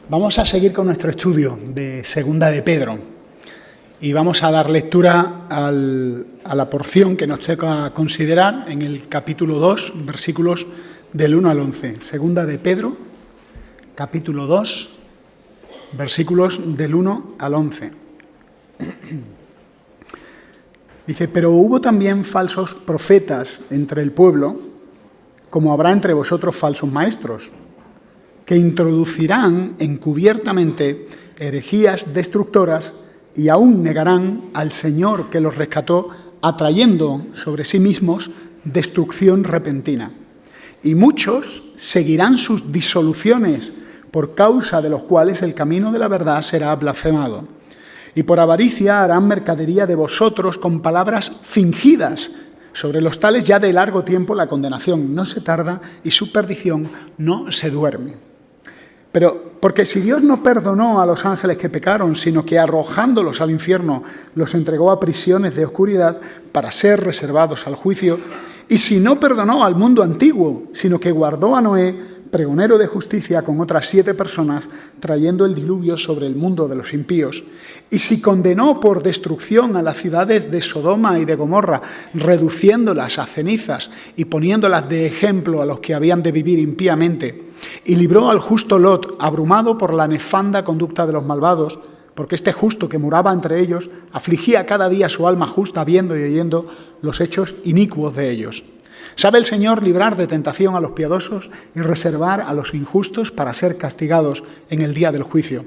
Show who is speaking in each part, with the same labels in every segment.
Speaker 1: Vamos a seguir con nuestro estudio de Segunda de Pedro y vamos a dar lectura a la porción que nos toca considerar en el capítulo 2, versículos del 1 al 11. Segunda de Pedro, capítulo 2, versículos del 1 al 11. Dice, pero hubo también falsos profetas entre el pueblo, como habrá entre vosotros falsos maestros, que introducirán encubiertamente herejías destructoras y aún negarán al Señor que los rescató, atrayendo sobre sí mismos destrucción repentina. Y muchos seguirán sus disoluciones, por causa de los cuales el camino de la verdad será blasfemado. Y por avaricia harán mercadería de vosotros con palabras fingidas. Sobre los tales ya de largo tiempo la condenación no se tarda y su perdición no se duerme. Pero porque si Dios no perdonó a los ángeles que pecaron, sino que arrojándolos al infierno los entregó a prisiones de oscuridad para ser reservados al juicio, y si no perdonó al mundo antiguo, sino que guardó a Noé, pregonero de justicia, con otras 7 personas, trayendo el diluvio sobre el mundo de los impíos, y si condenó por destrucción a las ciudades de Sodoma y de Gomorra, reduciéndolas a cenizas y poniéndolas de ejemplo a los que habían de vivir impíamente, y libró al justo Lot, abrumado por la nefanda conducta de los malvados, porque este justo que moraba entre ellos afligía cada día su alma justa viendo y oyendo los hechos inicuos de ellos. ¿Sabe el Señor librar de tentación a los piadosos y reservar a los injustos para ser castigados en el día del juicio?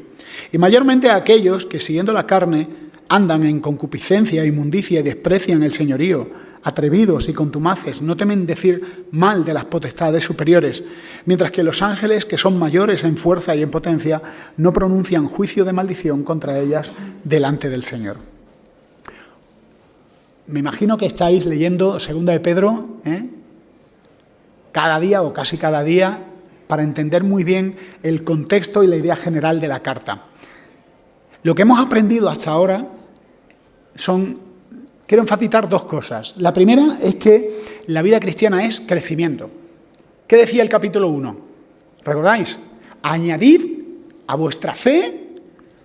Speaker 1: Y mayormente a aquellos que, siguiendo la carne, andan en concupiscencia, inmundicia y desprecian el señorío, atrevidos y contumaces, no temen decir mal de las potestades superiores, mientras que los ángeles, que son mayores en fuerza y en potencia, no pronuncian juicio de maldición contra ellas delante del Señor. Me imagino que estáis leyendo Segunda de Pedro, cada día o casi cada día, para entender muy bien el contexto y la idea general de la carta. Lo que hemos aprendido hasta ahora quiero enfatizar 2 cosas. La primera es que la vida cristiana es crecimiento. ¿Qué decía el capítulo 1? ¿Recordáis? Añadid a vuestra fe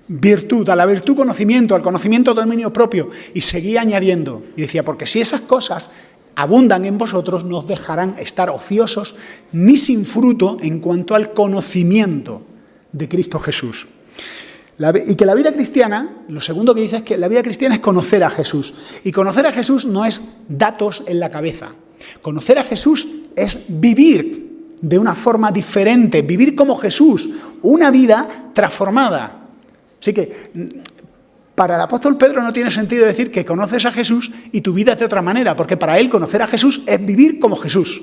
Speaker 1: virtud, a la virtud conocimiento, al conocimiento dominio propio, y seguía añadiendo. Y decía, porque si esas cosas abundan en vosotros, no os dejarán estar ociosos ni sin fruto en cuanto al conocimiento de Cristo Jesús. Y que la vida cristiana, lo segundo que dice es que la vida cristiana es conocer a Jesús. Y conocer a Jesús no es datos en la cabeza. Conocer a Jesús es vivir de una forma diferente, vivir como Jesús, una vida transformada. Así que para el apóstol Pedro no tiene sentido decir que conoces a Jesús y tu vida es de otra manera, porque para él conocer a Jesús es vivir como Jesús.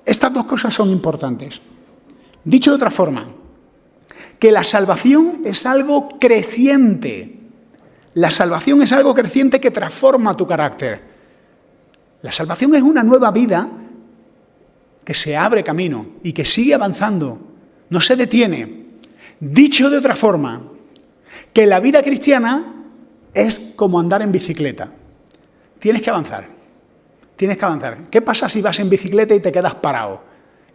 Speaker 1: Estas 2 cosas son importantes. Dicho de otra forma, que la salvación es algo creciente. La salvación es algo creciente que transforma tu carácter. La salvación es una nueva vida que se abre camino y que sigue avanzando, no se detiene. Dicho de otra forma, que la vida cristiana es como andar en bicicleta. Tienes que avanzar. Tienes que avanzar. ¿Qué pasa si vas en bicicleta y te quedas parado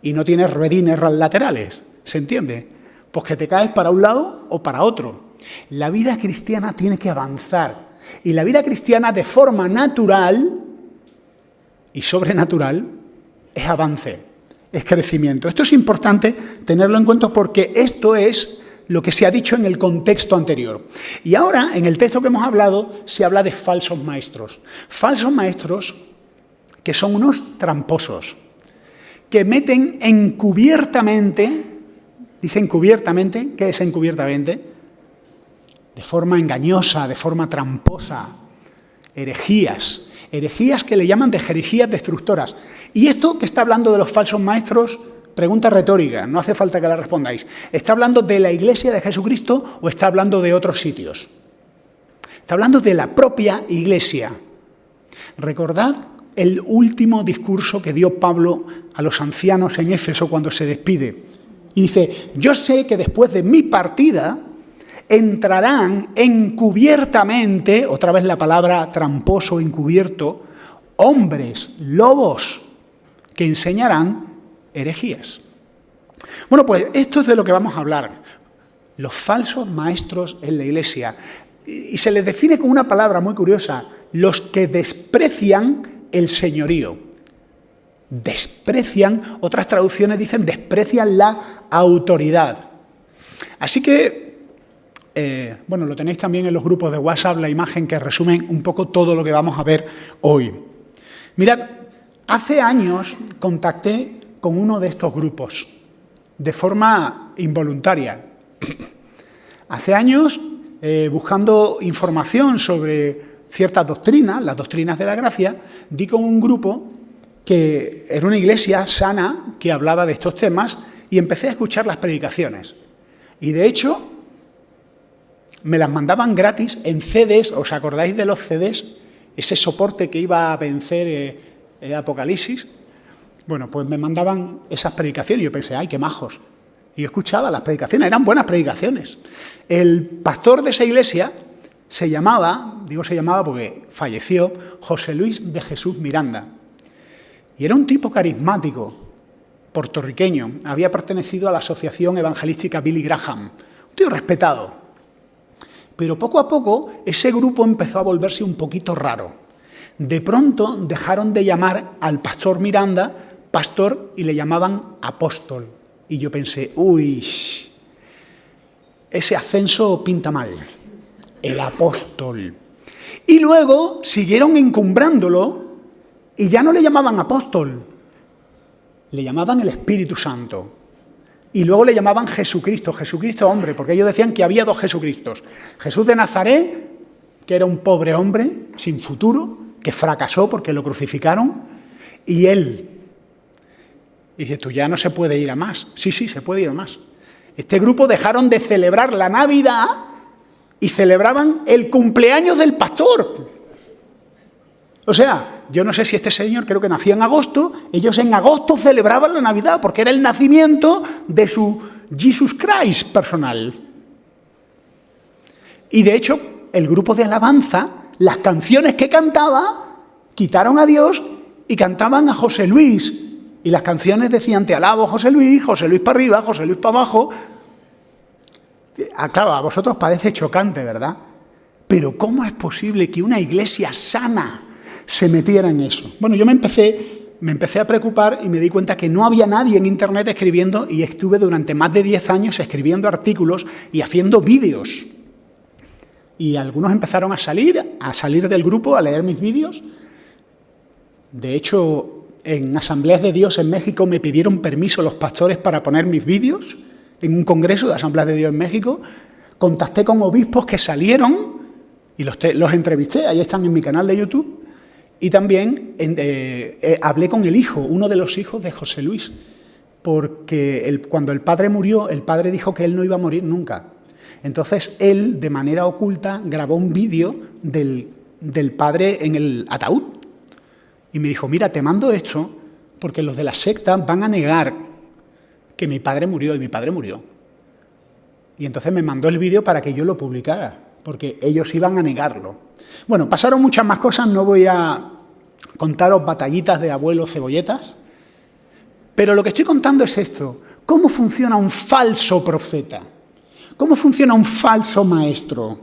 Speaker 1: y no tienes ruedines laterales? ¿Se entiende? Pues que te caes para un lado o para otro. La vida cristiana tiene que avanzar. Y la vida cristiana de forma natural y sobrenatural es avance, es crecimiento. Esto es importante tenerlo en cuenta porque esto es lo que se ha dicho en el contexto anterior. Y ahora, en el texto que hemos hablado, se habla de falsos maestros. Falsos maestros que son unos tramposos, que meten encubiertamente, dice encubiertamente, ¿qué es encubiertamente? De forma engañosa, de forma tramposa, herejías que le llaman de herejías destructoras. Y esto que está hablando de los falsos maestros, pregunta retórica, no hace falta que la respondáis. ¿Está hablando de la Iglesia de Jesucristo o está hablando de otros sitios? Está hablando de la propia Iglesia. Recordad el último discurso que dio Pablo a los ancianos en Éfeso cuando se despide. Y dice, yo sé que después de mi partida entrarán encubiertamente, otra vez la palabra tramposo, encubierto, hombres, lobos, que enseñarán herejías. Bueno, pues esto es de lo que vamos a hablar. Los falsos maestros en la iglesia. Y se les define con una palabra muy curiosa, los que desprecian el señorío. Desprecian, otras traducciones dicen desprecian la autoridad. Así que, bueno, lo tenéis también en los grupos de WhatsApp, la imagen que resumen un poco todo lo que vamos a ver hoy. Mirad, hace años contacté con uno de estos grupos, de forma involuntaria. Hace años, buscando información sobre ciertas doctrinas, las doctrinas de la gracia, di con un grupo que era una iglesia sana que hablaba de estos temas y empecé a escuchar las predicaciones. Y de hecho, me las mandaban gratis en CDs, ¿os acordáis de los CDs? Ese soporte que iba a vencer Apocalipsis. Bueno, pues me mandaban esas predicaciones y yo pensé, ¡ay, qué majos! Y yo escuchaba las predicaciones, eran buenas predicaciones. El pastor de esa iglesia se llamaba porque falleció, José Luis de Jesús Miranda. Y era un tipo carismático, puertorriqueño, había pertenecido a la asociación evangelística Billy Graham, un tío respetado. Pero poco a poco ese grupo empezó a volverse un poquito raro. De pronto dejaron de llamar al pastor Miranda pastor y le llamaban apóstol. Y yo pensé, uy, ese ascenso pinta mal, el apóstol. Y luego siguieron encumbrándolo y ya no le llamaban apóstol, le llamaban el Espíritu Santo. Y luego le llamaban Jesucristo, Jesucristo hombre, porque ellos decían que había dos Jesucristos. Jesús de Nazaret, que era un pobre hombre sin futuro, que fracasó porque lo crucificaron, y él. Y dice, tú ya no se puede ir a más. Sí, se puede ir a más. Este grupo dejaron de celebrar la Navidad y celebraban el cumpleaños del pastor. O sea, yo no sé si este señor, creo que nació en agosto, ellos en agosto celebraban la Navidad porque era el nacimiento de su Jesus Christ personal. Y de hecho, el grupo de alabanza, las canciones que cantaba, quitaron a Dios y cantaban a José Luis. Y las canciones decían, te alabo José Luis para arriba, José Luis para abajo. Claro, a vosotros parece chocante, ¿verdad? Pero ¿cómo es posible que una iglesia sana se metiera en eso? Bueno, yo me empecé a preocupar y me di cuenta que no había nadie en internet escribiendo y estuve durante más de 10 años escribiendo artículos y haciendo vídeos. Y algunos empezaron a salir del grupo, a leer mis vídeos. De hecho, en Asambleas de Dios en México me pidieron permiso los pastores para poner mis vídeos en un congreso de Asambleas de Dios en México. Contacté con obispos que salieron y los entrevisté, ahí están en mi canal de YouTube. Y también hablé con el hijo, uno de los hijos de José Luis, porque cuando el padre murió, el padre dijo que él no iba a morir nunca. Entonces él, de manera oculta, grabó un vídeo del padre en el ataúd. Y me dijo, mira, te mando esto porque los de la secta van a negar que mi padre murió y mi padre murió. Y entonces me mandó el vídeo para que yo lo publicara, porque ellos iban a negarlo. Bueno, pasaron muchas más cosas, no voy a contaros batallitas de abuelos cebolletas, pero lo que estoy contando es esto. ¿Cómo funciona un falso profeta? ¿Cómo funciona un falso maestro?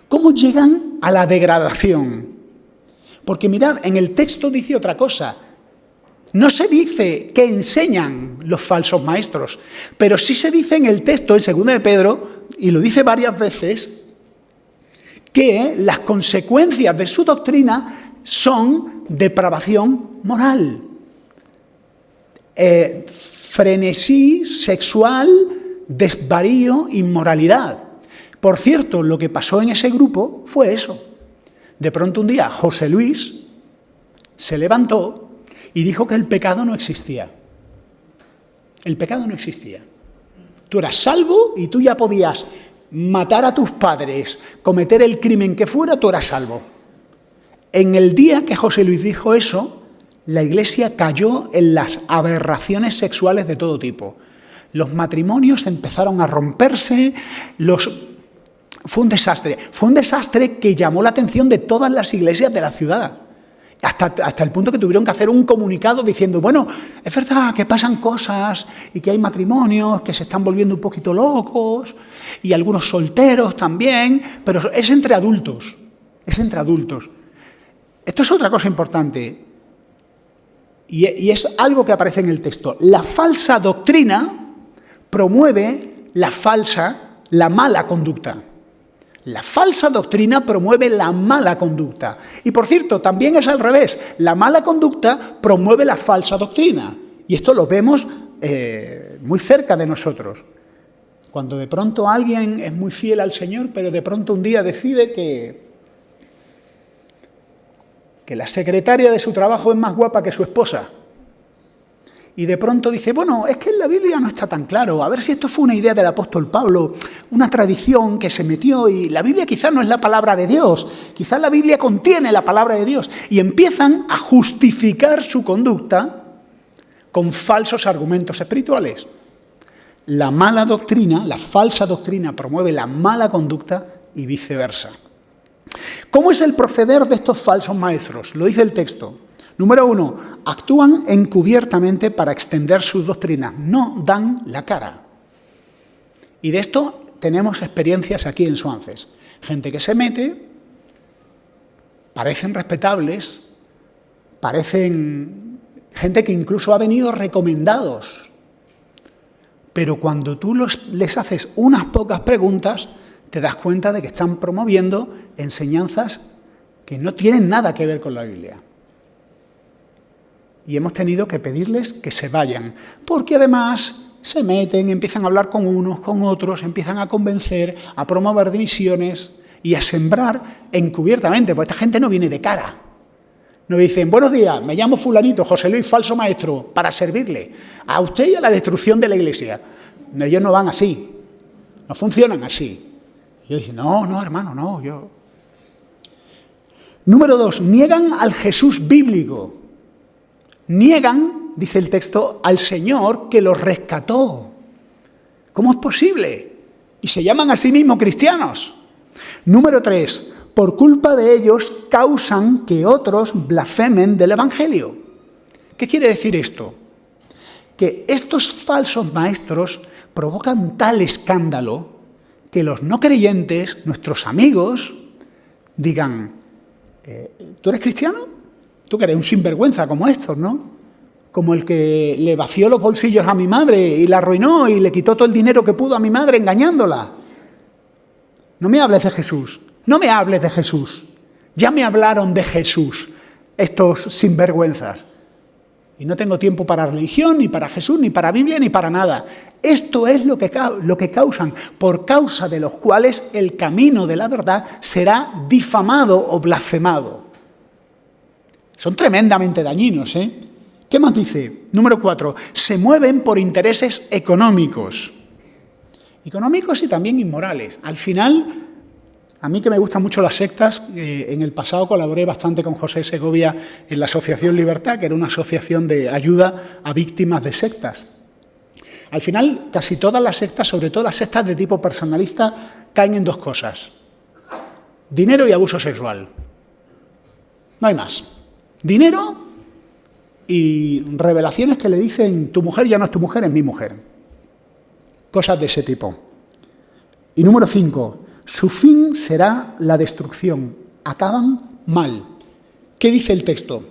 Speaker 1: ¿Cómo llegan a la degradación? Porque mirad, en el texto dice otra cosa. No se dice que enseñan los falsos maestros, pero sí se dice en el texto, en 2 de Pedro, y lo dice varias veces, que las consecuencias de su doctrina son depravación moral, frenesí sexual, desvarío, inmoralidad. Por cierto, lo que pasó en ese grupo fue eso. De pronto un día José Luis se levantó y dijo que el pecado no existía. El pecado no existía. Tú eras salvo y tú ya podías matar a tus padres, cometer el crimen que fuera, tú eras salvo. En el día que José Luis dijo eso, la Iglesia cayó en las aberraciones sexuales de todo tipo. Los matrimonios empezaron a romperse, Fue un desastre que llamó la atención de todas las iglesias de la ciudad. Hasta el punto que tuvieron que hacer un comunicado diciendo, bueno, es verdad que pasan cosas y que hay matrimonios que se están volviendo un poquito locos y algunos solteros también, pero es entre adultos, es entre adultos. Esto es otra cosa importante y es algo que aparece en el texto. La falsa doctrina promueve la mala conducta. La falsa doctrina promueve la mala conducta. Y por cierto, también es al revés. La mala conducta promueve la falsa doctrina. Y esto lo vemos muy cerca de nosotros. Cuando de pronto alguien es muy fiel al Señor, pero de pronto un día decide que la secretaria de su trabajo es más guapa que su esposa. Y de pronto dice, bueno, es que en la Biblia no está tan claro, a ver si esto fue una idea del apóstol Pablo, una tradición que se metió y la Biblia quizás no es la palabra de Dios, quizás la Biblia contiene la palabra de Dios. Y empiezan a justificar su conducta con falsos argumentos espirituales. La mala doctrina, la falsa doctrina promueve la mala conducta y viceversa. ¿Cómo es el proceder de estos falsos maestros? Lo dice el texto. Número 1, actúan encubiertamente para extender sus doctrinas, no dan la cara. Y de esto tenemos experiencias aquí en Suances. Gente que se mete, parecen respetables, parecen gente que incluso ha venido recomendados. Pero cuando tú les haces unas pocas preguntas, te das cuenta de que están promoviendo enseñanzas que no tienen nada que ver con la Biblia. Y hemos tenido que pedirles que se vayan, porque además se meten, empiezan a hablar con unos, con otros, empiezan a convencer, a promover divisiones y a sembrar encubiertamente, porque esta gente no viene de cara. No dicen, buenos días, me llamo fulanito, José Luis, falso maestro, para servirle a usted y a la destrucción de la iglesia. No, ellos no van así, no funcionan así. Yo dije, no, hermano, no, yo... Número 2, niegan al Jesús bíblico. Niegan, dice el texto, al Señor que los rescató. ¿Cómo es posible? Y se llaman a sí mismos cristianos. Número 3, por culpa de ellos causan que otros blasfemen del Evangelio. ¿Qué quiere decir esto? Que estos falsos maestros provocan tal escándalo que los no creyentes, nuestros amigos, digan, ¿tú eres cristiano? Tú que eres un sinvergüenza como estos, ¿no? Como el que le vació los bolsillos a mi madre y la arruinó y le quitó todo el dinero que pudo a mi madre engañándola. No me hables de Jesús, no me hables de Jesús. Ya me hablaron de Jesús, estos sinvergüenzas. Y no tengo tiempo para religión, ni para Jesús, ni para Biblia, ni para nada. Esto es lo que causan, por causa de los cuales el camino de la verdad será difamado o blasfemado. Son tremendamente dañinos, ¿eh? ¿Qué más dice? Número 4, se mueven por intereses económicos. Económicos y también inmorales. Al final, a mí que me gustan mucho las sectas, en el pasado colaboré bastante con José Segovia en la Asociación Libertad, que era una asociación de ayuda a víctimas de sectas. Al final, casi todas las sectas, sobre todo las sectas de tipo personalista, caen en dos cosas. Dinero y abuso sexual. No hay más. Dinero y revelaciones que le dicen tu mujer ya no es tu mujer, es mi mujer. Cosas de ese tipo. Y número 5, su fin será la destrucción. Acaban mal. ¿Qué dice el texto?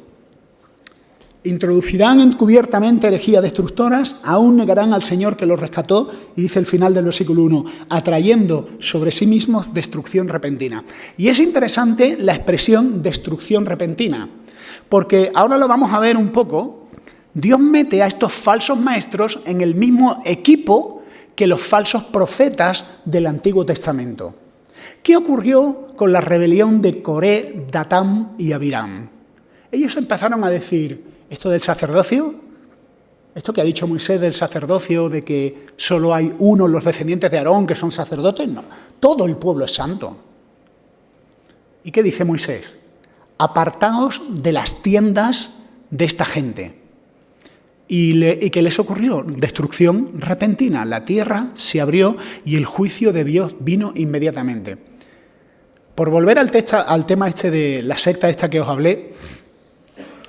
Speaker 1: Introducirán encubiertamente herejías destructoras, aún negarán al Señor que los rescató, y dice el final del versículo 1, atrayendo sobre sí mismos destrucción repentina. Y es interesante la expresión destrucción repentina, porque ahora lo vamos a ver un poco. Dios mete a estos falsos maestros en el mismo equipo que los falsos profetas del Antiguo Testamento. ¿Qué ocurrió con la rebelión de Coré, Datán y Abiram? Ellos empezaron a decir, esto del sacerdocio, esto que ha dicho Moisés del sacerdocio, de que solo hay uno, los descendientes de Aarón, que son sacerdotes, no, todo el pueblo es santo. ¿Y qué dice Moisés? Apartaos de las tiendas de esta gente. ¿Y qué les ocurrió? Destrucción repentina. La tierra se abrió y el juicio de Dios vino inmediatamente. Por volver al tema este de la secta esta que os hablé,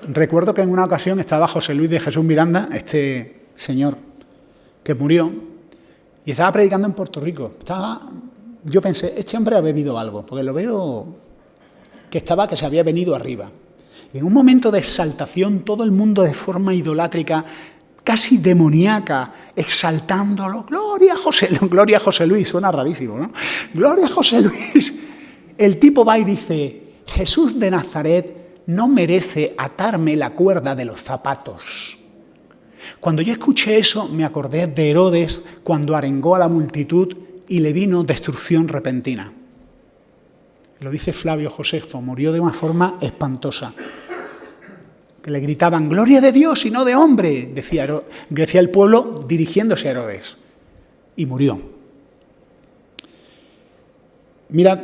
Speaker 1: Recuerdo que en una ocasión estaba José Luis de Jesús Miranda, este señor que murió, y estaba predicando en Puerto Rico. Yo pensé, este hombre ha bebido algo, porque lo veo que se había venido arriba. Y en un momento de exaltación, todo el mundo de forma idolátrica, casi demoníaca, exaltándolo. Gloria a José Luis, suena rarísimo, ¿no? Gloria a José Luis. El tipo va y dice, Jesús de Nazaret no merece atarme la cuerda de los zapatos. Cuando yo escuché eso, me acordé de Herodes cuando arengó a la multitud y le vino destrucción repentina. Lo dice Flavio Josefo, murió de una forma espantosa. Que le gritaban, gloria de Dios y no de hombre, decía el pueblo dirigiéndose a Herodes. Y murió. Mirad,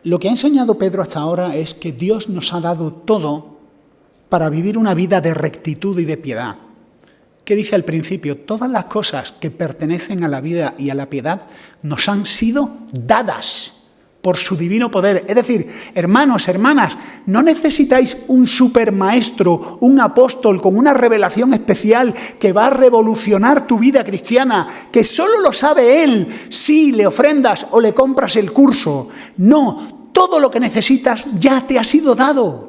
Speaker 1: lo que ha enseñado Pedro hasta ahora es que Dios nos ha dado todo para vivir una vida de rectitud y de piedad. ¿Qué dice al principio? Todas las cosas que pertenecen a la vida y a la piedad nos han sido dadas por su divino poder. Es decir, hermanos, hermanas, no necesitáis un supermaestro, un apóstol con una revelación especial que va a revolucionar tu vida cristiana, que solo lo sabe él si le ofrendas o le compras el curso. No, todo lo que necesitas ya te ha sido dado.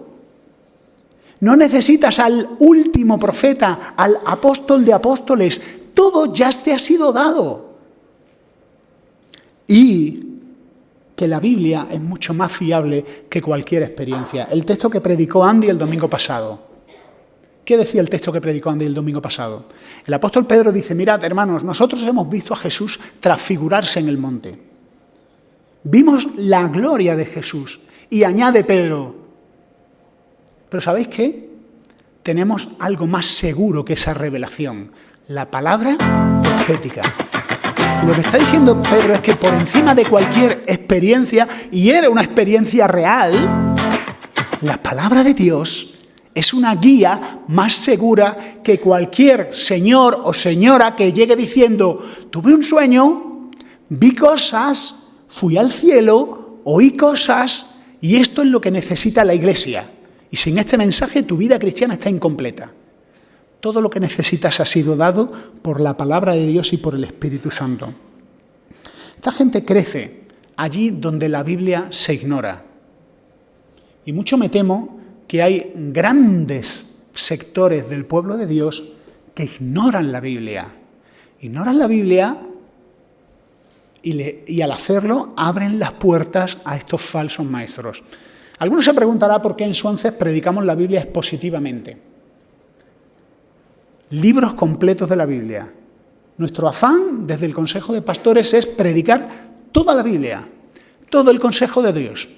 Speaker 1: No necesitas al último profeta, al apóstol de apóstoles, todo ya te ha sido dado. Y que la Biblia es mucho más fiable que cualquier experiencia. El texto que predicó Andy el domingo pasado. ¿Qué decía el texto que predicó Andy el domingo pasado? El apóstol Pedro dice, mirad, hermanos, nosotros hemos visto a Jesús transfigurarse en el monte. Vimos la gloria de Jesús. Y añade Pedro, pero ¿sabéis qué? Tenemos algo más seguro que esa revelación, la palabra profética. Y lo que está diciendo Pedro es que por encima de cualquier experiencia, y era una experiencia real, la palabra de Dios es una guía más segura que cualquier señor o señora que llegue diciendo, tuve un sueño, vi cosas, fui al cielo, oí cosas, y esto es lo que necesita la Iglesia. Y sin este mensaje tu vida cristiana está incompleta. Todo lo que necesitas ha sido dado por la palabra de Dios y por el Espíritu Santo. Esta gente crece allí donde la Biblia se ignora. Y mucho me temo que hay grandes sectores del pueblo de Dios que ignoran la Biblia. Ignoran la Biblia y al hacerlo abren las puertas a estos falsos maestros. Algunos se preguntarán por qué en Swances predicamos la Biblia expositivamente. Libros completos de la Biblia. Nuestro afán desde el Consejo de Pastores es predicar toda la Biblia, todo el consejo de Dios.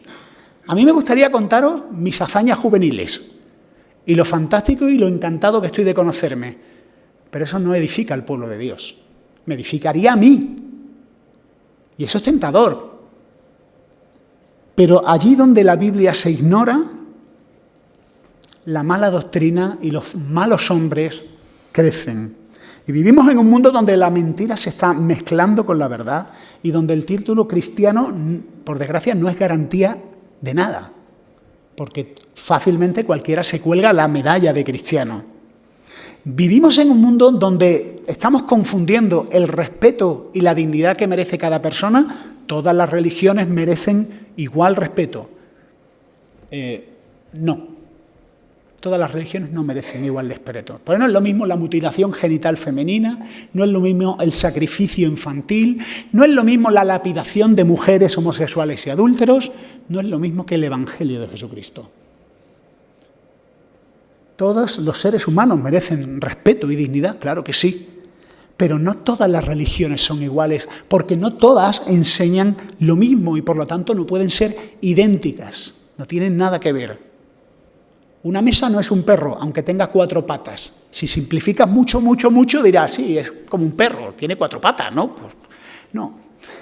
Speaker 1: A mí me gustaría contaros mis hazañas juveniles y lo fantástico y lo encantado que estoy de conocerme, pero eso no edifica al pueblo de Dios. Me edificaría a mí. Y eso es tentador. Pero allí donde la Biblia se ignora, la mala doctrina y los malos hombres crecen. Y vivimos en un mundo donde la mentira se está mezclando con la verdad y donde el título cristiano, por desgracia, no es garantía de nada, porque fácilmente cualquiera se cuelga la medalla de cristiano. Vivimos en un mundo donde estamos confundiendo el respeto y la dignidad que merece cada persona. Todas las religiones merecen igual respeto. No. Todas las religiones no merecen igual respeto. Pues no es lo mismo la mutilación genital femenina, no es lo mismo el sacrificio infantil, no es lo mismo la lapidación de mujeres homosexuales y adúlteros, no es lo mismo que el Evangelio de Jesucristo. Todos los seres humanos merecen respeto y dignidad, claro que sí, pero no todas las religiones son iguales, porque no todas enseñan lo mismo y por lo tanto no pueden ser idénticas, no tienen nada que ver. Una mesa no es un perro, aunque tenga 4 patas. Si simplificas mucho, dirás, sí, es como un perro, tiene 4 patas, ¿no? Pues, no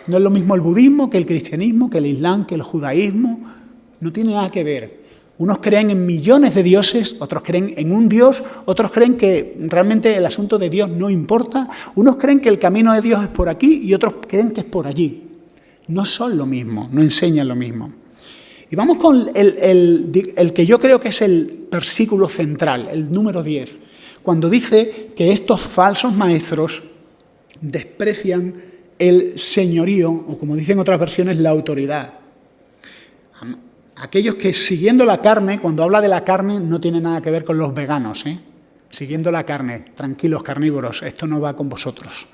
Speaker 1: es lo mismo el budismo que el cristianismo, que el islam, que el judaísmo, no tiene nada que ver. Unos creen en millones de dioses, otros creen en un Dios, otros creen que realmente el asunto de Dios no importa, unos creen que el camino de Dios es por aquí y otros creen que es por allí. No son lo mismo, no enseñan lo mismo. Y vamos con el que yo creo que es el versículo central, el número 10, cuando dice que estos falsos maestros desprecian el señorío, o como dicen otras versiones, la autoridad. Aquellos que siguiendo la carne, cuando habla de la carne, no tiene nada que ver con los veganos, Siguiendo la carne, tranquilos carnívoros, esto no va con vosotros.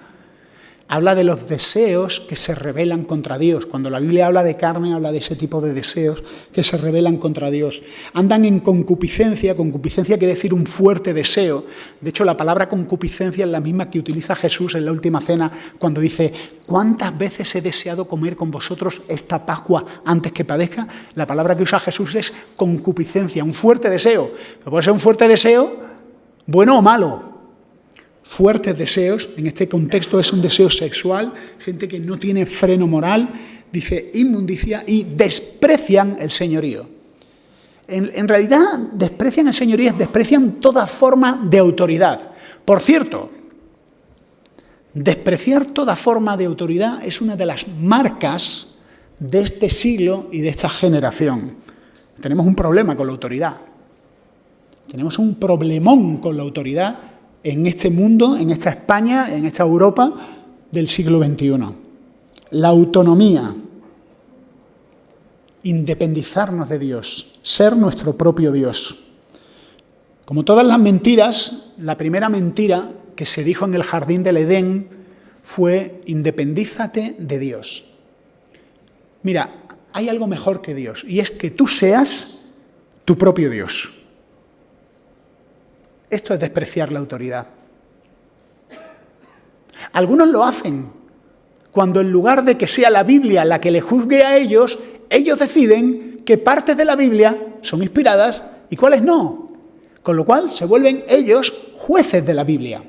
Speaker 1: Habla de los deseos que se rebelan contra Dios. Cuando la Biblia habla de carne, habla de ese tipo de deseos que se rebelan contra Dios. Andan en concupiscencia. Concupiscencia quiere decir un fuerte deseo. De hecho, la palabra concupiscencia es la misma que utiliza Jesús en la última cena cuando dice: ¿cuántas veces he deseado comer con vosotros esta Pascua antes que padezca? La palabra que usa Jesús es concupiscencia, un fuerte deseo. Puede ser un fuerte deseo bueno o malo. Fuertes deseos, en este contexto es un deseo sexual, gente que no tiene freno moral, dice inmundicia, y desprecian el señorío. En realidad, desprecian el señorío, desprecian toda forma de autoridad. Por cierto, despreciar toda forma de autoridad es una de las marcas de este siglo y de esta generación. Tenemos un problema con la autoridad. Tenemos un problemón con la autoridad en este mundo, en esta España, en esta Europa del siglo XXI. La autonomía, independizarnos de Dios, ser nuestro propio Dios. Como todas las mentiras, la primera mentira que se dijo en el jardín del Edén fue: independízate de Dios. Mira, hay algo mejor que Dios, y es que tú seas tu propio Dios. Esto es despreciar la autoridad. Algunos lo hacen cuando en lugar de que sea la Biblia la que le juzgue a ellos, ellos deciden que partes de la Biblia son inspiradas y cuáles no. Con lo cual se vuelven ellos jueces de la Biblia.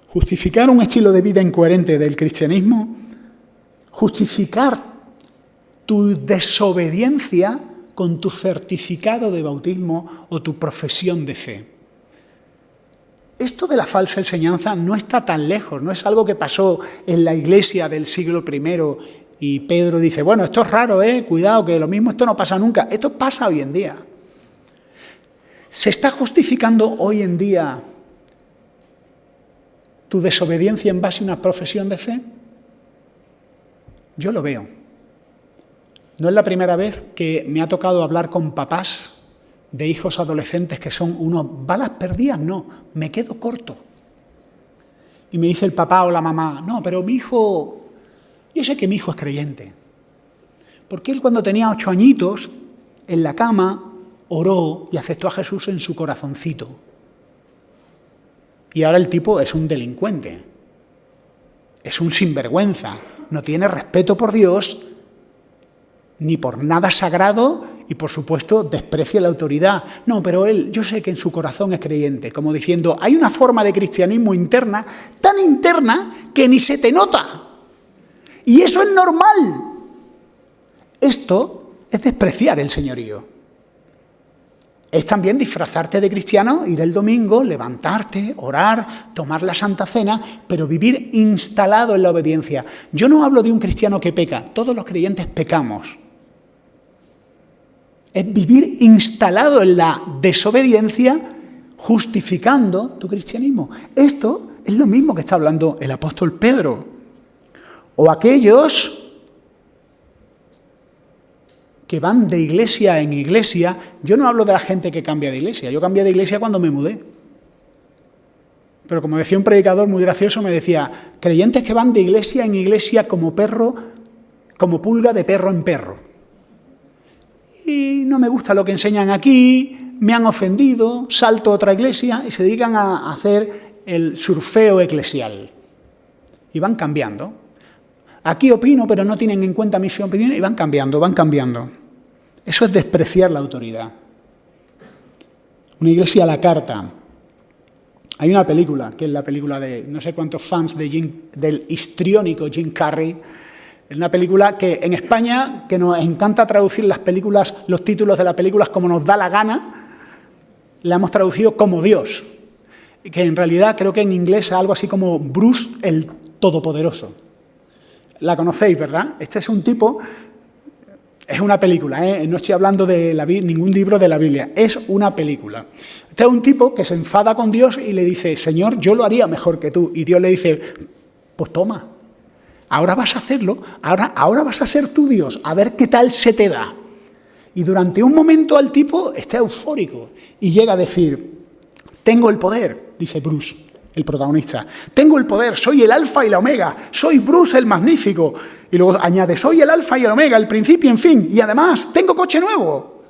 Speaker 1: Justificar un estilo de vida incoherente del cristianismo, justificar tu desobediencia con tu certificado de bautismo o tu profesión de fe. Esto de la falsa enseñanza no está tan lejos, no es algo que pasó en la iglesia del siglo I y Pedro dice: bueno, esto es raro, cuidado, que lo mismo esto no pasa nunca. Esto pasa hoy en día. ¿Se está justificando hoy en día tu desobediencia en base a una profesión de fe? Yo lo veo. No es la primera vez que me ha tocado hablar con papás de hijos adolescentes que son unos balas perdidas. No, me quedo corto. Y me dice el papá o la mamá: no, pero mi hijo, yo sé que mi hijo es creyente. Porque él, cuando tenía 8 añitos, en la cama, oró y aceptó a Jesús en su corazoncito. Y ahora el tipo es un delincuente. Es un sinvergüenza. No tiene respeto por Dios ni por nada sagrado y, por supuesto, desprecia la autoridad. No, pero él, yo sé que en su corazón es creyente, como diciendo: hay una forma de cristianismo interna, tan interna que ni se te nota. Y eso es normal. Esto es despreciar el señorío. Es también disfrazarte de cristiano, ir el domingo, levantarte, orar, tomar la Santa Cena, pero vivir instalado en la obediencia. Yo no hablo de un cristiano que peca, todos los creyentes pecamos. Es vivir instalado en la desobediencia, justificando tu cristianismo. Esto es lo mismo que está hablando el apóstol Pedro. O aquellos que van de iglesia en iglesia. Yo no hablo de la gente que cambia de iglesia. Yo cambié de iglesia cuando me mudé. Pero como decía un predicador muy gracioso, me decía: creyentes que van de iglesia en iglesia como perro, como pulga de perro en perro. Y no me gusta lo que enseñan aquí, me han ofendido, salto a otra iglesia, y se dedican a hacer el surfeo eclesial. Y van cambiando. Aquí opino, pero no tienen en cuenta mi opinión, y van cambiando, van cambiando. Eso es despreciar la autoridad. Una iglesia a la carta. Hay una película, que es la película de no sé cuántos fans del histriónico Jim Carrey. Es una película que en España, que nos encanta traducir las películas, los títulos de las películas como nos da la gana, la hemos traducido como Dios. Que en realidad creo que en inglés es algo así como Bruce el Todopoderoso. La conocéis, ¿verdad? Este es un tipo Es una película, no estoy hablando de ningún libro de la Biblia, es una película. Este es un tipo que se enfada con Dios y le dice, Señor, yo lo haría mejor que tú. Y Dios le dice, pues toma, ahora vas a hacerlo, ahora vas a ser tú Dios, a ver qué tal se te da. Y durante un momento el tipo está eufórico y llega a decir, tengo el poder, dice Bruce, el protagonista. Tengo el poder, soy el alfa y la omega, soy Bruce el magnífico. Y luego añade, soy el alfa y el omega, el principio, en fin, y además tengo coche nuevo.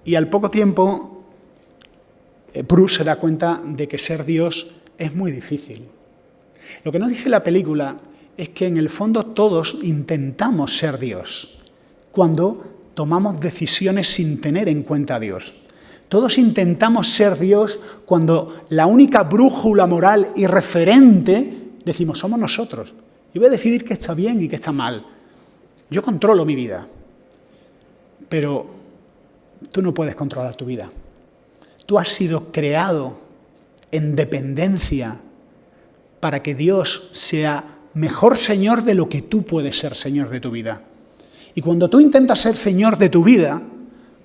Speaker 1: Y al poco tiempo, Bruce se da cuenta de que ser Dios es muy difícil. Lo que nos dice la película es que en el fondo todos intentamos ser Dios cuando tomamos decisiones sin tener en cuenta a Dios. Todos intentamos ser Dios cuando la única brújula moral y referente, decimos, somos nosotros. Yo voy a decidir qué está bien y qué está mal. Yo controlo mi vida. Pero tú no puedes controlar tu vida. Tú has sido creado en dependencia para que Dios sea mejor Señor de lo que tú puedes ser Señor de tu vida. Y cuando tú intentas ser Señor de tu vida,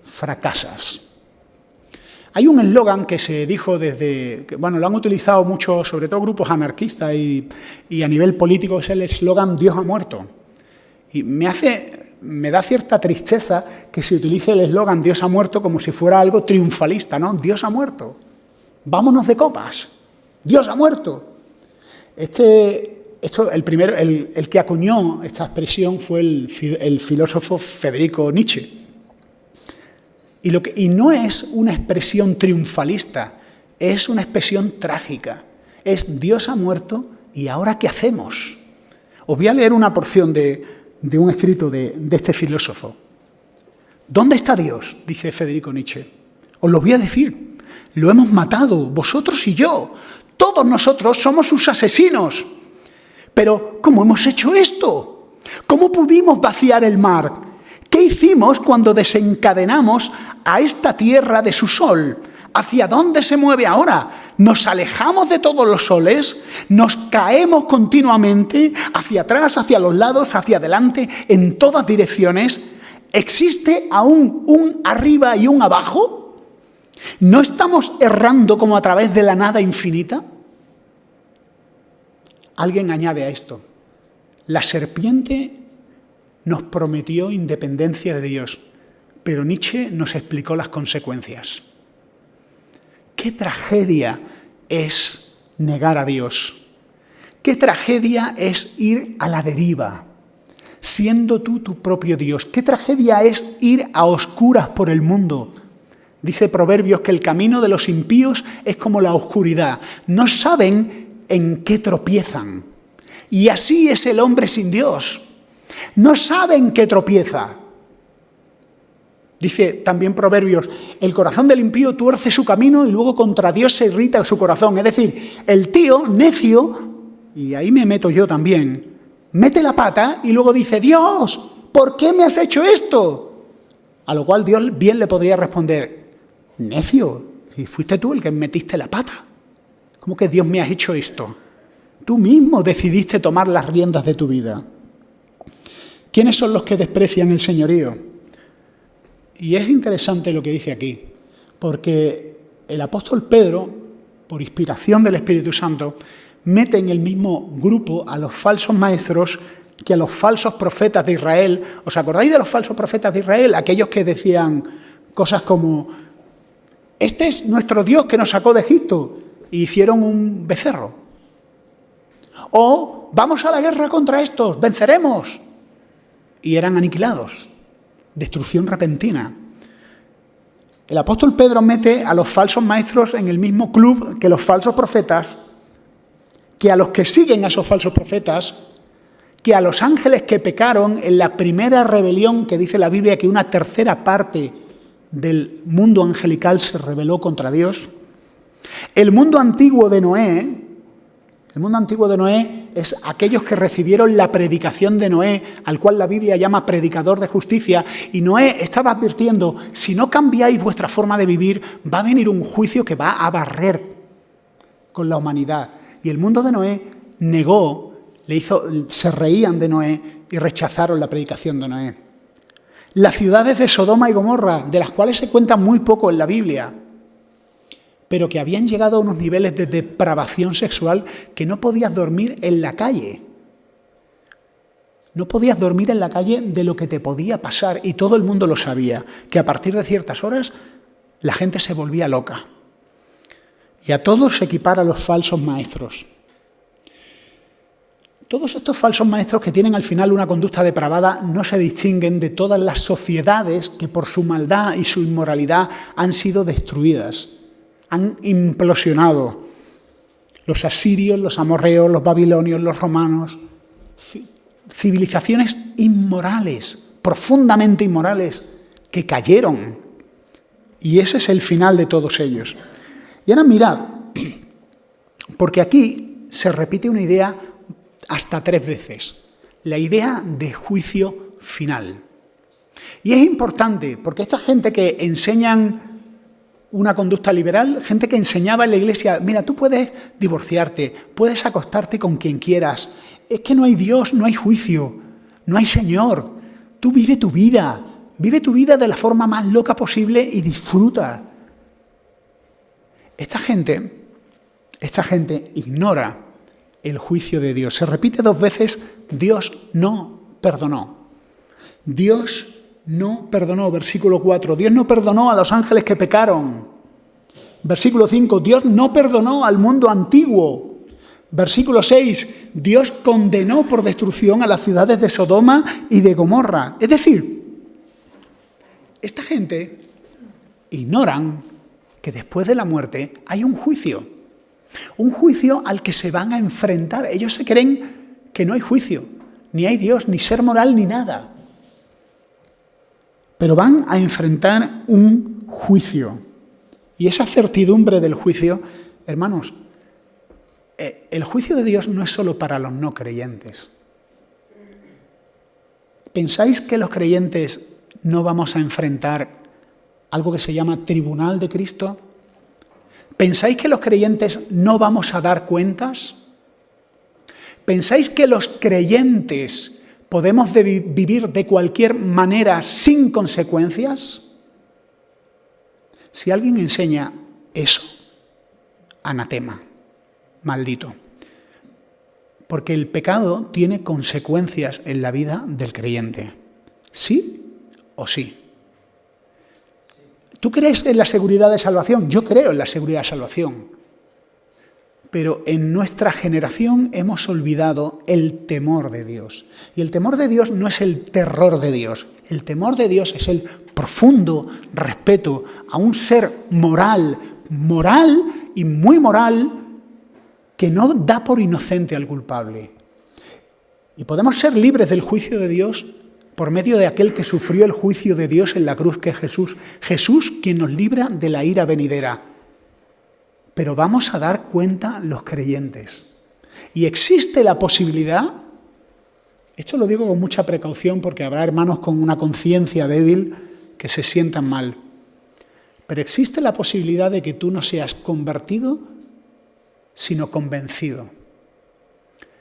Speaker 1: fracasas. Hay un eslogan que se dijo lo han utilizado mucho, sobre todo grupos anarquistas y a nivel político, es el eslogan Dios ha muerto. Y me da cierta tristeza que se utilice el eslogan Dios ha muerto como si fuera algo triunfalista, ¿no? Dios ha muerto. Vámonos de copas. Dios ha muerto. El que acuñó esta expresión fue el filósofo Federico Nietzsche. Y no es una expresión triunfalista, es una expresión trágica. Es Dios ha muerto y ¿ahora qué hacemos? Os voy a leer una porción de un escrito de este filósofo. ¿Dónde está Dios?, dice Federico Nietzsche. Os lo voy a decir. Lo hemos matado, vosotros y yo. Todos nosotros somos sus asesinos. Pero, ¿cómo hemos hecho esto? ¿Cómo pudimos vaciar el mar? ¿Qué hicimos cuando desencadenamos a esta tierra de su sol? ¿Hacia dónde se mueve ahora? ¿Nos alejamos de todos los soles? ¿Nos caemos continuamente hacia atrás, hacia los lados, hacia adelante, en todas direcciones? ¿Existe aún un arriba y un abajo? ¿No estamos errando como a través de la nada infinita? Alguien añade a esto, la serpiente nos prometió independencia de Dios, pero Nietzsche nos explicó las consecuencias. ¿Qué tragedia es negar a Dios? ¿Qué tragedia es ir a la deriva, siendo tú tu propio Dios? ¿Qué tragedia es ir a oscuras por el mundo? Dice Proverbios que el camino de los impíos es como la oscuridad. No saben en qué tropiezan. Y así es el hombre sin Dios. No sabe en qué tropieza. Dice también Proverbios, el corazón del impío tuerce su camino y luego contra Dios se irrita su corazón. Es decir, el tío necio, y ahí me meto yo también, mete la pata y luego dice, Dios, ¿por qué me has hecho esto? A lo cual Dios bien le podría responder, necio, si fuiste tú el que metiste la pata. ¿Cómo que Dios me has hecho esto? Tú mismo decidiste tomar las riendas de tu vida. ¿Quiénes son los que desprecian el señorío? Y es interesante lo que dice aquí, porque el apóstol Pedro, por inspiración del Espíritu Santo, mete en el mismo grupo a los falsos maestros que a los falsos profetas de Israel. ¿Os acordáis de los falsos profetas de Israel? Aquellos que decían cosas como, este es nuestro Dios que nos sacó de Egipto, y hicieron un becerro. O, vamos a la guerra contra estos, venceremos. Y eran aniquilados. Destrucción repentina. El apóstol Pedro mete a los falsos maestros en el mismo club que los falsos profetas, que a los que siguen a esos falsos profetas, que a los ángeles que pecaron en la primera rebelión que dice la Biblia que una tercera parte del mundo angelical se rebeló contra Dios. El mundo antiguo de Noé es aquellos que recibieron la predicación de Noé, al cual la Biblia llama predicador de justicia, y Noé estaba advirtiendo, si no cambiáis vuestra forma de vivir, va a venir un juicio que va a barrer con la humanidad. Y el mundo de Noé negó, se reían de Noé, y rechazaron la predicación de Noé. Las ciudades de Sodoma y Gomorra, de las cuales se cuenta muy poco en la Biblia, pero que habían llegado a unos niveles de depravación sexual que no podías dormir en la calle. No podías dormir en la calle de lo que te podía pasar, y todo el mundo lo sabía, que a partir de ciertas horas la gente se volvía loca. Y a todos se equipara a los falsos maestros. Todos estos falsos maestros que tienen al final una conducta depravada no se distinguen de todas las sociedades que por su maldad y su inmoralidad han sido destruidas, han implosionado. Los asirios, los amorreos, los babilonios, los romanos, civilizaciones inmorales, profundamente inmorales, que cayeron. Y ese es el final de todos ellos. Y ahora mirad, porque aquí se repite una idea hasta 3 veces, la idea de juicio final. Y es importante, porque esta gente que enseñan una conducta liberal, gente que enseñaba en la iglesia, mira, tú puedes divorciarte, puedes acostarte con quien quieras, es que no hay Dios, no hay juicio, no hay Señor, tú vive tu vida de la forma más loca posible y disfruta. Esta gente ignora el juicio de Dios. Se repite 2 veces, Dios no perdonó. Dios no perdonó, versículo 4. Dios no perdonó a los ángeles que pecaron. Versículo 5, Dios no perdonó al mundo antiguo. Versículo 6, Dios condenó por destrucción a las ciudades de Sodoma y de Gomorra. Es decir, esta gente ignoran que después de la muerte hay un juicio al que se van a enfrentar. Ellos se creen que no hay juicio, ni hay Dios, ni ser moral, ni nada. Pero van a enfrentar un juicio. Y esa certidumbre del juicio, hermanos, el juicio de Dios no es solo para los no creyentes. ¿Pensáis que los creyentes no vamos a enfrentar algo que se llama tribunal de Cristo? ¿Pensáis que los creyentes no vamos a dar cuentas? ¿Pensáis que los creyentes podemos vivir de cualquier manera sin consecuencias? Si alguien enseña eso, anatema, maldito. Porque el pecado tiene consecuencias en la vida del creyente. ¿Sí o sí? ¿Tú crees en la seguridad de salvación? Yo creo en la seguridad de salvación. Pero en nuestra generación hemos olvidado el temor de Dios. Y el temor de Dios no es el terror de Dios. El temor de Dios es el profundo respeto a un ser moral y muy moral, que no da por inocente al culpable. Y podemos ser libres del juicio de Dios por medio de aquel que sufrió el juicio de Dios en la cruz, que es Jesús. Jesús, quien nos libra de la ira venidera. Pero vamos a dar cuenta los creyentes. Y existe la posibilidad, esto lo digo con mucha precaución porque habrá hermanos con una conciencia débil que se sientan mal, pero existe la posibilidad de que tú no seas convertido, sino convencido.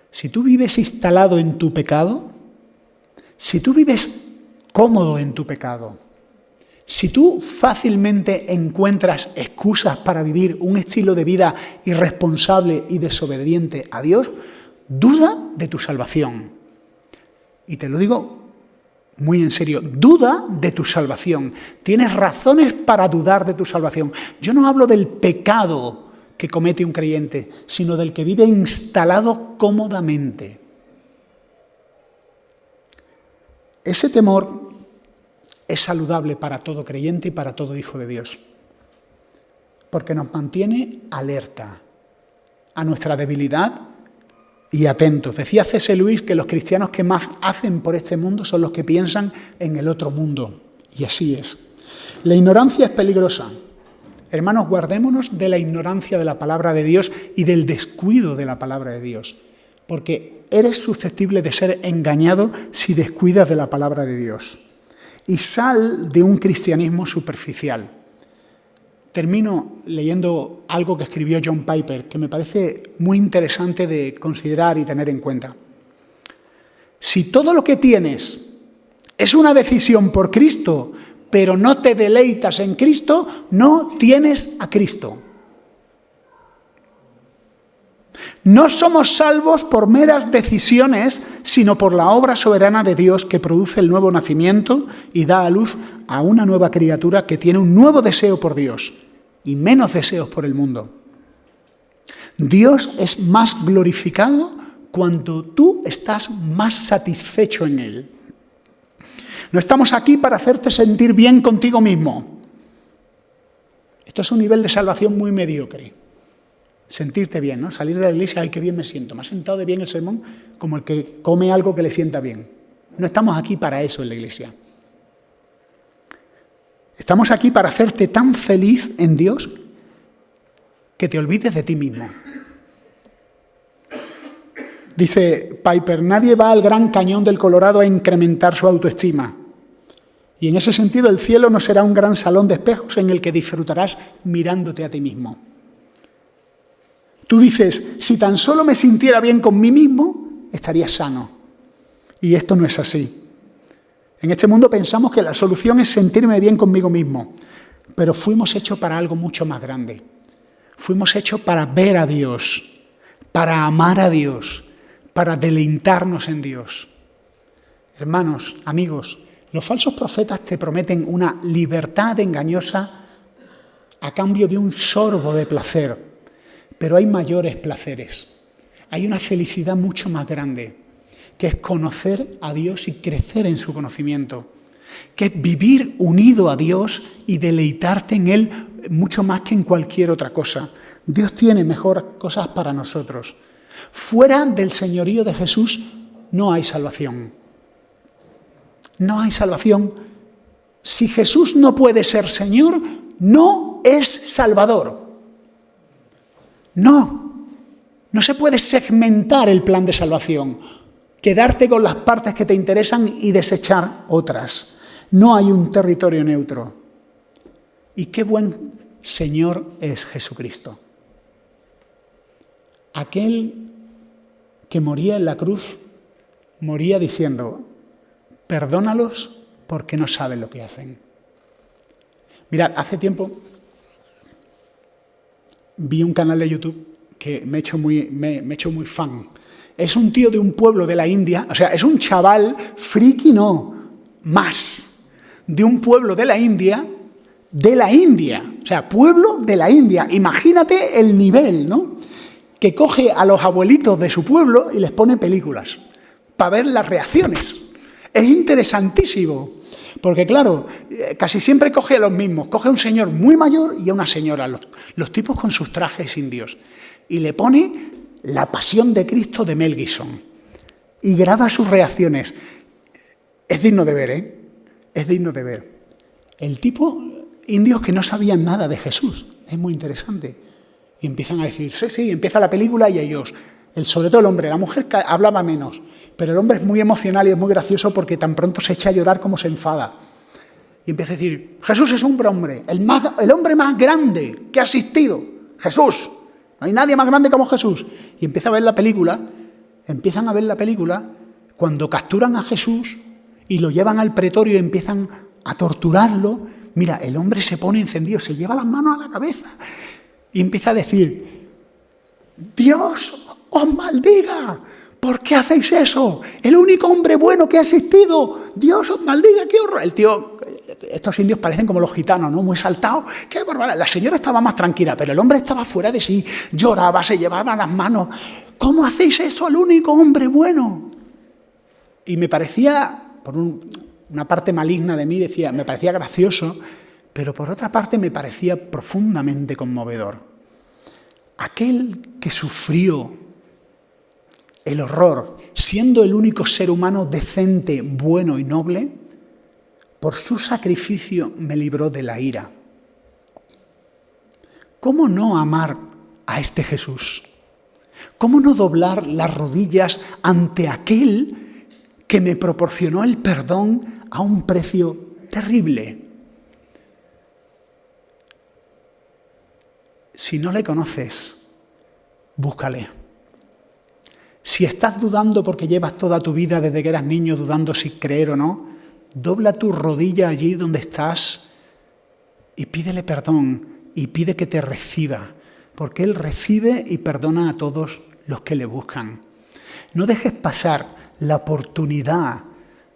Speaker 1: Si tú vives instalado en tu pecado, si tú vives cómodo en tu pecado, si tú fácilmente encuentras excusas para vivir un estilo de vida irresponsable y desobediente a Dios, duda de tu salvación. Y te lo digo muy en serio, duda de tu salvación. Tienes razones para dudar de tu salvación. Yo no hablo del pecado que comete un creyente, sino del que vive instalado cómodamente. Ese temor es saludable para todo creyente y para todo hijo de Dios, porque nos mantiene alerta a nuestra debilidad y atentos. Decía C.S. Lewis que los cristianos que más hacen por este mundo son los que piensan en el otro mundo, y así es. La ignorancia es peligrosa. Hermanos, guardémonos de la ignorancia de la palabra de Dios y del descuido de la palabra de Dios, porque eres susceptible de ser engañado si descuidas de la palabra de Dios. Y sal de un cristianismo superficial. Termino leyendo algo que escribió John Piper, que me parece muy interesante de considerar y tener en cuenta. Si todo lo que tienes es una decisión por Cristo, pero no te deleitas en Cristo, no tienes a Cristo. No somos salvos por meras decisiones, sino por la obra soberana de Dios que produce el nuevo nacimiento y da a luz a una nueva criatura que tiene un nuevo deseo por Dios y menos deseos por el mundo. Dios es más glorificado cuando tú estás más satisfecho en Él. No estamos aquí para hacerte sentir bien contigo mismo. Esto es un nivel de salvación muy mediocre. Sentirte bien, ¿no? Salir de la iglesia, ¡ay, qué bien me siento! Me ha sentado de bien el sermón como el que come algo que le sienta bien. No estamos aquí para eso en la iglesia. Estamos aquí para hacerte tan feliz en Dios que te olvides de ti mismo. Dice Piper, nadie va al Gran Cañón del Colorado a incrementar su autoestima. Y en ese sentido el cielo no será un gran salón de espejos en el que disfrutarás mirándote a ti mismo. Tú dices, si tan solo me sintiera bien con mí mismo, estaría sano. Y esto no es así. En este mundo pensamos que la solución es sentirme bien conmigo mismo, pero fuimos hechos para algo mucho más grande. Fuimos hechos para ver a Dios, para amar a Dios, para deleitarnos en Dios. Hermanos, amigos, los falsos profetas te prometen una libertad engañosa a cambio de un sorbo de placer. Pero hay mayores placeres. Hay una felicidad mucho más grande, que es conocer a Dios y crecer en su conocimiento, que es vivir unido a Dios y deleitarte en Él mucho más que en cualquier otra cosa. Dios tiene mejores cosas para nosotros. Fuera del señorío de Jesús no hay salvación. No hay salvación. Si Jesús no puede ser Señor, no es Salvador. No se puede segmentar el plan de salvación, quedarte con las partes que te interesan y desechar otras. No hay un territorio neutro. Y qué buen Señor es Jesucristo. Aquel que moría en la cruz, moría diciendo, perdónalos porque no saben lo que hacen. Mirad, hace tiempo vi un canal de YouTube que me he hecho muy fan. Es un tío de un pueblo de la India, o sea, es un chaval friki, de un pueblo de la India, o sea, pueblo de la India. Imagínate el nivel, ¿no? Que coge a los abuelitos de su pueblo y les pone películas para ver las reacciones. Es interesantísimo. Porque claro, casi siempre coge a los mismos. Coge a un señor muy mayor y a una señora, los tipos con sus trajes indios. Y le pone La Pasión de Cristo de Mel Gibson. Y graba sus reacciones. Es digno de ver, ¿eh? Es digno de ver. El tipo, indios que no sabían nada de Jesús. Es muy interesante. Y empiezan a decir, sí, empieza la película y ellos... sobre todo el hombre, la mujer hablaba menos, pero el hombre es muy emocional y es muy gracioso porque tan pronto se echa a llorar como se enfada. Y empieza a decir, Jesús es un hombre, el hombre más grande que ha existido, Jesús. No hay nadie más grande como Jesús. Y empiezan a ver la película cuando capturan a Jesús y lo llevan al pretorio y empiezan a torturarlo. Mira, el hombre se pone encendido, se lleva las manos a la cabeza y empieza a decir, Dios os maldiga, ¿por qué hacéis eso? El único hombre bueno que ha existido, Dios os maldiga, qué horror. El tío, estos indios parecen como los gitanos, ¿no? Muy saltados, qué barbaridad. La señora estaba más tranquila, pero el hombre estaba fuera de sí, lloraba, se llevaba las manos. ¿Cómo hacéis eso al único hombre bueno? Y me parecía, por una parte maligna de mí, me parecía gracioso, pero por otra parte me parecía profundamente conmovedor. Aquel que sufrió el horror, siendo el único ser humano decente, bueno y noble, por su sacrificio me libró de la ira. ¿Cómo no amar a este Jesús? ¿Cómo no doblar las rodillas ante aquel que me proporcionó el perdón a un precio terrible? Si no le conoces, búscale. Si estás dudando porque llevas toda tu vida desde que eras niño dudando si creer o no, dobla tu rodilla allí donde estás y pídele perdón y pide que te reciba, porque Él recibe y perdona a todos los que le buscan. No dejes pasar la oportunidad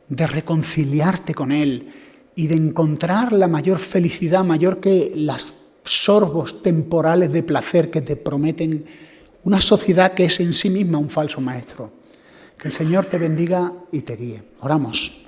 Speaker 1: de reconciliarte con Él y de encontrar la mayor felicidad, mayor que los sorbos temporales de placer que te prometen una sociedad que es en sí misma un falso maestro. Que el Señor te bendiga y te guíe. Oramos.